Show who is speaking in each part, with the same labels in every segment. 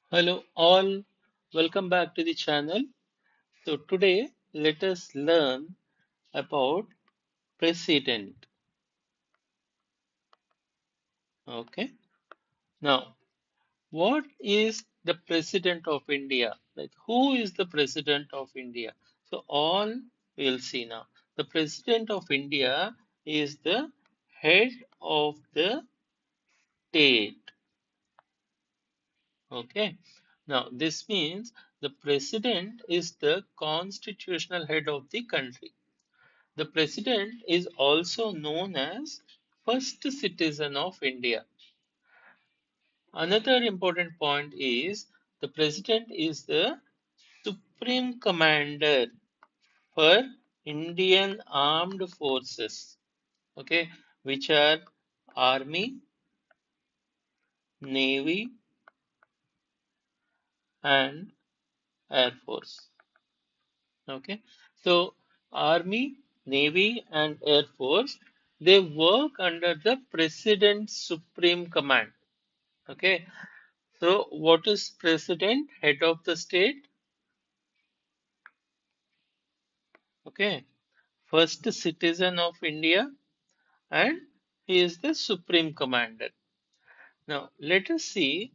Speaker 1: Hello all, welcome back to the channel. So today let us learn about president. Okay. Now, what is the president of India? Like who is the president of India? So all we'll see now. The president of India is the head of the state. Okay. Now this means the president is the constitutional head of the country. The president is also known as first citizen of India. Another important point is the president is the supreme commander for Indian armed forces, okay, which are Army, Navy, and Air Force. Okay, so Army, Navy, and Air Force they work under the president's supreme command. Okay, so what is president, head of the state? Okay, first citizen of India, and he is the supreme commander. Now let us see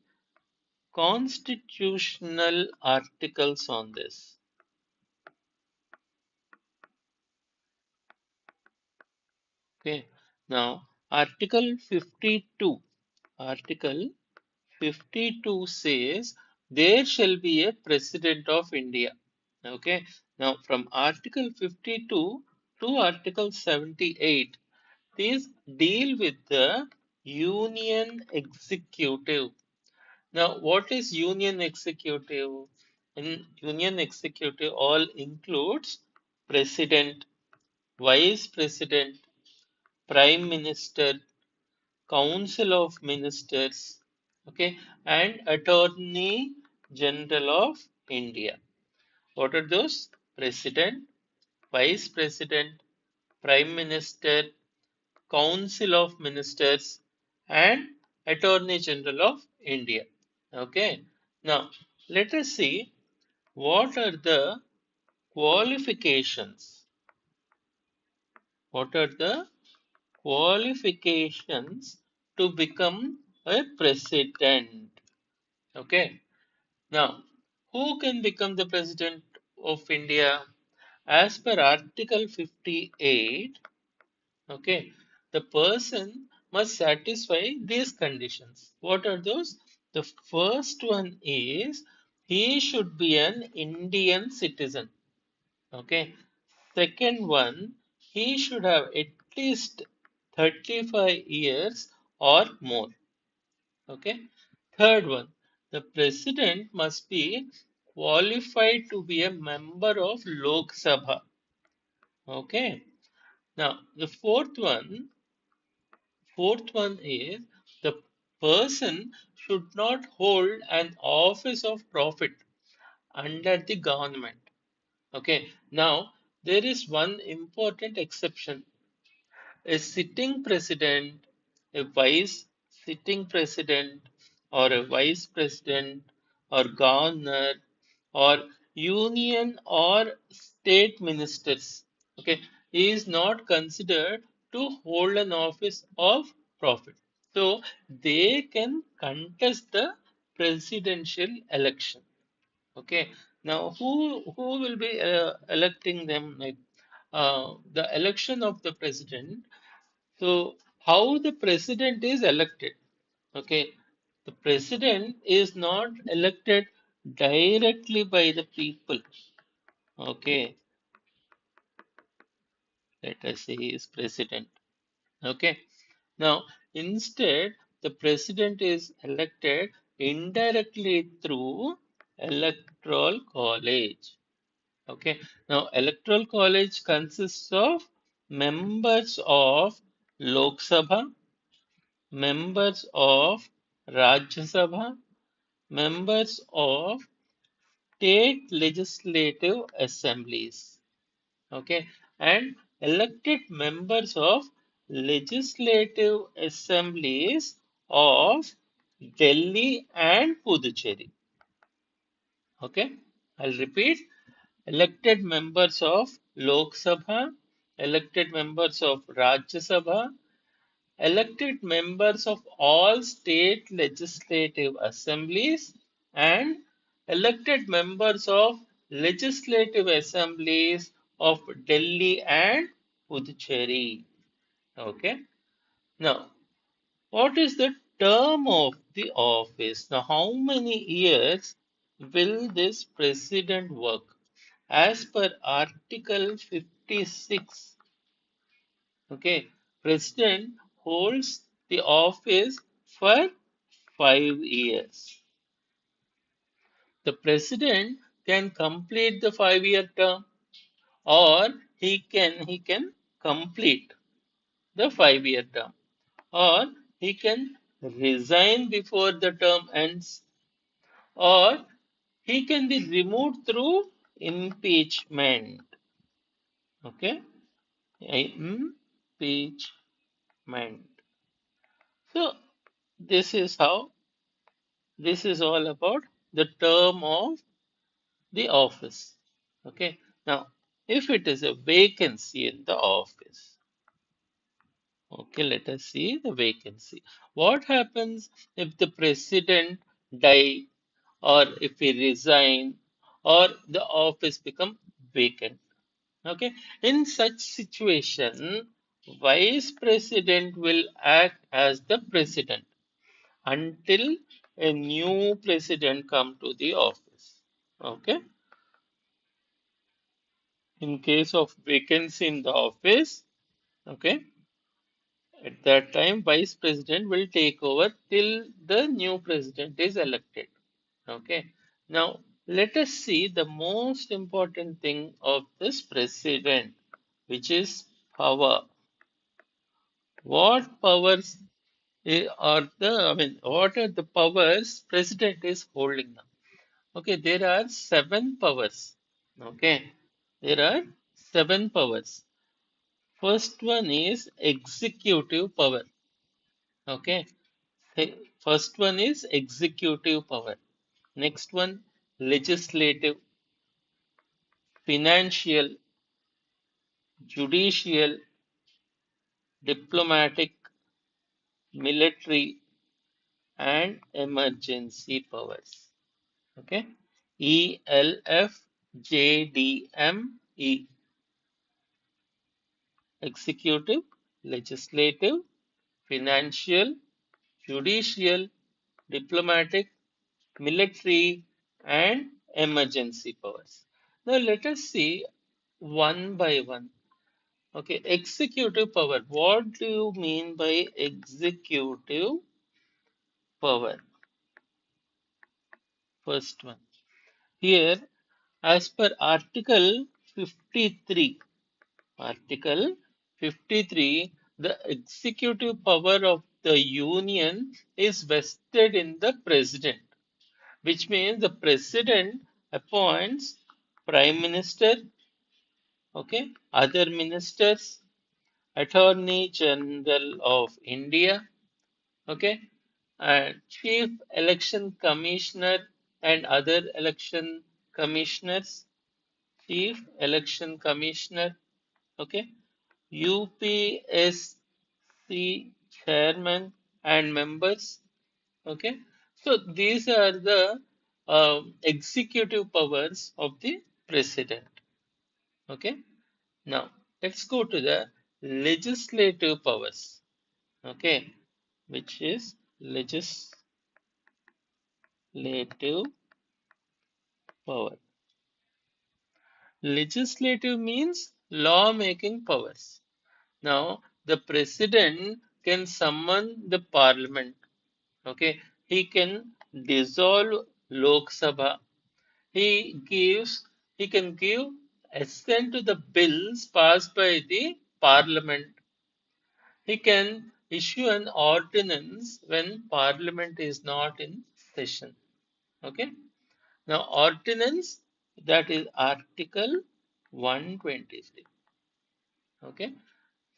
Speaker 1: constitutional articles on this. Okay, now Article 52. Article 52 says there shall be a president of India. Okay, now from Article 52 to Article 78, these deal with the union executive. Now, what is union executive? In union executive, all includes president, vice president, prime minister, council of ministers, okay, and attorney general of India. What are those? President, vice president, prime minister, council of ministers, and attorney general of India. Okay, now let us see what are the qualifications. What are the qualifications to become a president? Okay, now who can become the president of India? As per Article 58, okay, the person must satisfy these conditions. What are those? The first one is he should be an Indian citizen. Okay. Second one, he should have at least 35 years or more. Okay. Third one, the president must be qualified to be a member of Lok Sabha. Okay. Now, the fourth one is the person should not hold an office of profit under the government. Okay, now there is one important exception. A sitting president, a vice sitting president, or a vice president, or governor, or union or state ministers, okay, is not considered to hold an office of profit. So they can contest the presidential election. Okay. Now, who will be electing them? Like the election of the president. So, how the president is elected? Okay, the president is not elected directly by the people. Okay, let us say he is president. Okay, now instead the president is elected indirectly through electoral college. Okay, now electoral college consists of members of Lok Sabha, members of Rajya Sabha, members of state legislative assemblies. Okay, and elected members of legislative assemblies of Delhi and Puducherry. Okay, I'll repeat. Elected members of Lok Sabha, elected members of Rajya Sabha, elected members of all state legislative assemblies, and elected members of legislative assemblies of Delhi and Puducherry. Okay. Now, what is the term of the office? Now, how many years will this president work? As per Article 56, okay, president holds the office for 5 years. The president can complete the 5 year term, or he can complete the 5 year term, or he can resign before the term ends, or he can be removed through impeachment. Okay, impeachment. So this is how this is all about the term of the office. Okay, now if it is a vacancy in the office, okay, let us see the vacancy. What happens if the president die, or if he resign, or the office become vacant? Okay, in such situation, vice president will act as the president until a new president come to the office. Okay, in case of vacancy in the office, okay, at that time vice president will take over till the new president is elected. Okay, now let us see the most important thing of this president, which is power. What powers are what are the powers president is holding now? Okay, there are 7 powers. Okay, there are 7 powers. First one is executive power. Okay, first one is executive power. Next one, legislative, financial, judicial, diplomatic, military, and emergency powers. Okay, ELFJDME: executive, legislative, financial, judicial, diplomatic, military, and emergency powers. Now let us see one by one. Okay, executive power. What do you mean by executive power? First one. Here, as per Article 53, the executive power of the Union is vested in the President, which means the President appoints Prime Minister, okay, other ministers, Attorney General of India, okay, and Chief Election Commissioner and other election commissioners, Chief Election Commissioner, okay, UPSC chairman and members. Okay, so these are the executive powers of the president. Okay, now let's go to the legislative powers. Okay, which is legislative power. Legislative means law-making powers. Now, the president can summon the parliament. Okay, he can dissolve Lok Sabha. He can give assent to the bills passed by the parliament. He can issue an ordinance when parliament is not in session. Okay. Now, ordinance, that is Article 123. Okay.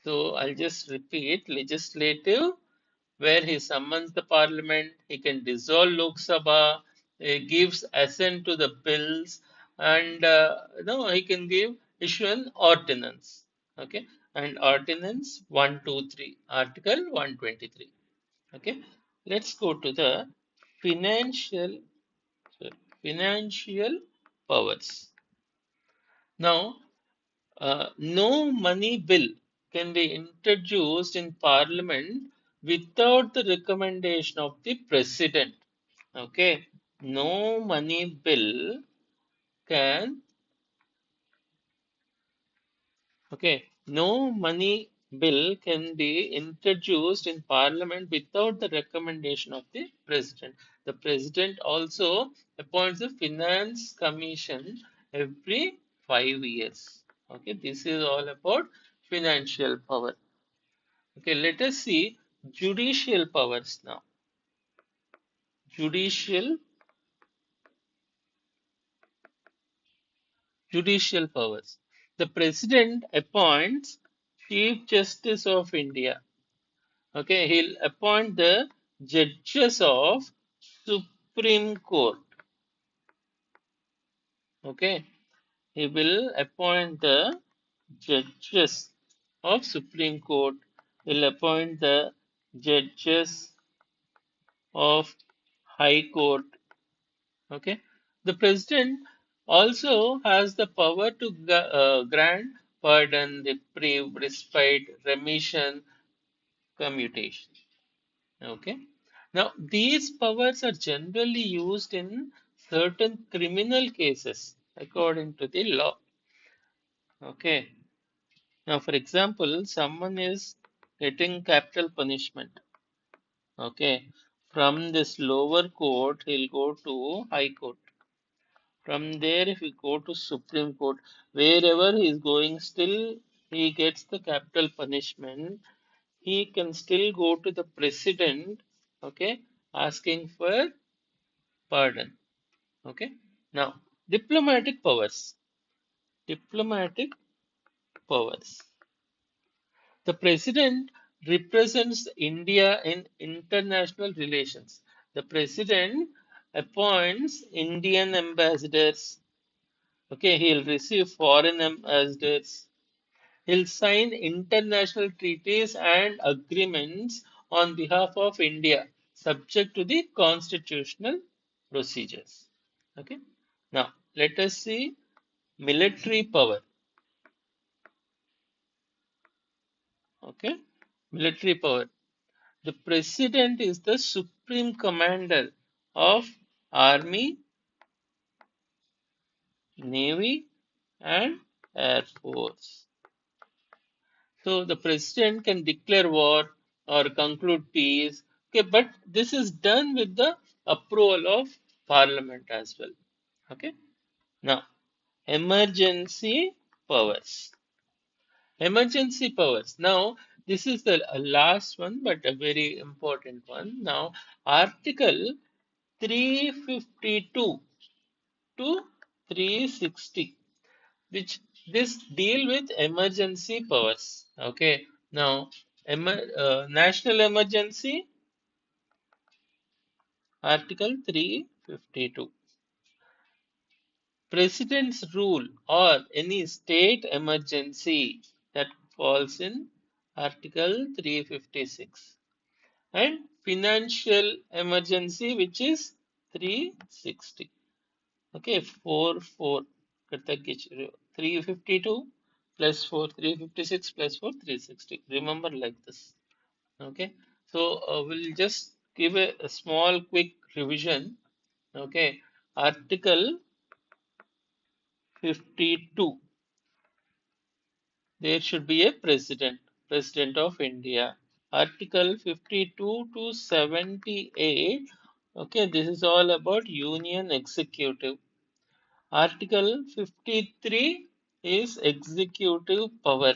Speaker 1: So I'll just repeat: legislative, where he summons the parliament, he can dissolve Lok Sabha, gives assent to the bills, and he can give issue an ordinance. Okay, and ordinance 123, Article 123. Okay, let's go to the financial financial powers. Now, no money bill can be introduced in Parliament without the recommendation of the President. Okay, no money bill can, no money bill can be introduced in Parliament without the recommendation of the President. The President also appoints a Finance Commission every 5 years. Okay, this is all about financial power. Okay, let us see judicial powers now. Judicial judicial powers. The President appoints Chief Justice of India. Okay, he'll appoint the judges of Supreme Court. Okay, he will appoint the judges of Supreme Court. He'll appoint the judges of High Court. Okay, the president also has the power to grant pardon, reprieve, respite, remission, commutation. Okay. Now, these powers are generally used in certain criminal cases according to the law. Okay. Now, for example, someone is getting capital punishment. Okay. From this lower court, he'll go to high court. From there, if he go to Supreme Court, wherever he is going, still he gets the capital punishment. He can still go to the president, okay, asking for pardon. Okay. Now, diplomatic powers. Diplomatic powers. The president represents India in international relations. The president appoints Indian ambassadors. Okay, he'll receive foreign ambassadors. He'll sign international treaties and agreements on behalf of India, subject to the constitutional procedures. Okay. Now, let us see military power. Okay. Military power. The president is the supreme commander of army, navy, and air force. So the president can declare war or conclude peace. Okay, but this is done with the approval of parliament as well. Okay. Now, emergency powers. Emergency powers. Now, this is the last one, but a very important one. Now, Article 352 to 360, which this deal with emergency powers. Okay. Now, national emergency, Article 352. President's rule or any state emergency, that falls in Article 356. And financial emergency, which is 360. Okay, 4 352 plus 4 356 plus 4 360. Remember like this. Okay, so we'll just give a small quick revision. Okay, Article 52, there should be a president of India. Article 52 to 78, okay, this is all about union executive. Article 53 is executive power.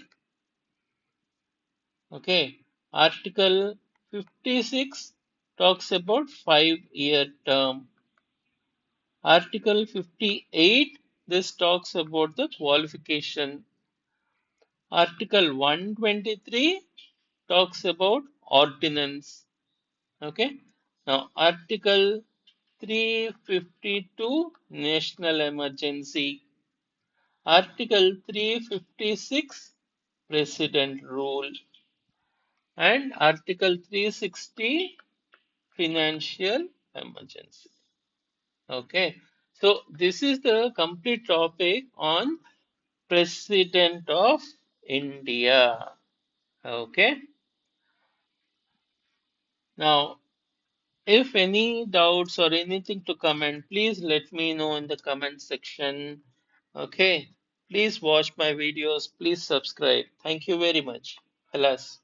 Speaker 1: Okay. Article 56 talks about 5-year term. Article 58, this talks about the qualification. Article 123 talks about ordinance. Okay. Now, Article 352 National Emergency. Article 356 President Rule. And Article 360 Financial Emergency. Okay. So this is the complete topic on President of India. Okay. Now, if any doubts or anything to comment, please let me know in the comment section. Okay. Please watch my videos. Please subscribe. Thank you very much. Alas.